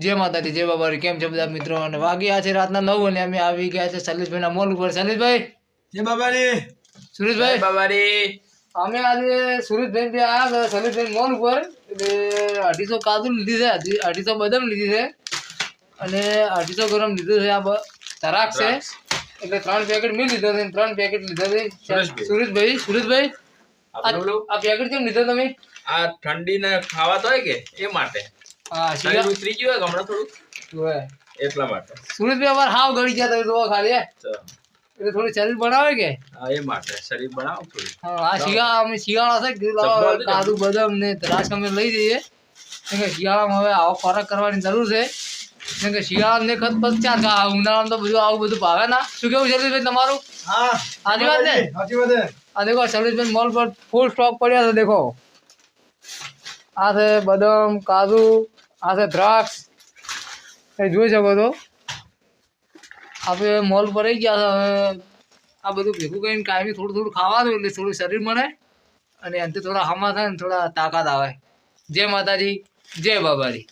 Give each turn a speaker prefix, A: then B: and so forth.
A: જય માતાજી જય બાબારી કેમ છે બધા મિત્રો અને વાગ્યા છે રાતના 9 અને અમે આવી ગયા છે સલીશભાઈ ના મોલ ઉપર સલીશભાઈ
B: જય બાબારી
A: સુરેશભાઈ
B: બાબારી
A: અમે આજે સુરેશભાઈ ત્યાં આવ્યા હતા સલીશભાઈ મોલ ઉપર એટલે 250 કાજુ લીધી છે 250 બદામ લીધી છે અને 250 ગ્રામ લીધું છે આ તરાક છે એટલે 3 પેકેટ મેં લીધો છે 3 પેકેટ લીધા છે સુરેશભાઈ આ પેકેટ કેમ લીધો તમે
B: આ ઠંડીને ખાવા તો હોય કે એ માટે
A: હા
B: શરીર ઉતરી ગયું હોય હમણાં થોડું એટલા માટે
A: સુરેશભાઈ અમારે હાવ ગળી ગયા તમે જોવા ખાલી એટલે થોડી શરીર બનાવે કે
B: હા એ માટે શરીર બનાવો થોડું
A: હા શિયાળા છે કાજુ બદામ ને દ્રાક્ષ અમે લઈ જઈએ કેમ કે શિયાળામાં હવે આવો ખોરાક કરવાની જરૂર છે કેમ કે શિયાળા ને ખતપત ચાર ઉનાળામાં તો બધું આવું બધું ભાવે ના શું કેવું શૈલેષભાઈ તમારું
B: હા
A: સાચી વાત ને આ દેખો શૈલેષભાઈ મોલ પર ફૂલ સ્ટોક પડ્યા છે દેખો આ છે બદામ કાજુ આ છે દ્રાક્ષ એ જોઈ શકો છો આપણે મોલ પર આવી ગયા છે હવે આ બધું ભેગું કરીને કાયમી થોડું થોડું ખાવાનું એટલે થોડું શરીર મળે અને અંતે થોડા હમા થાય ને થોડા તાકાત આવે જય માતાજી જય બાબારી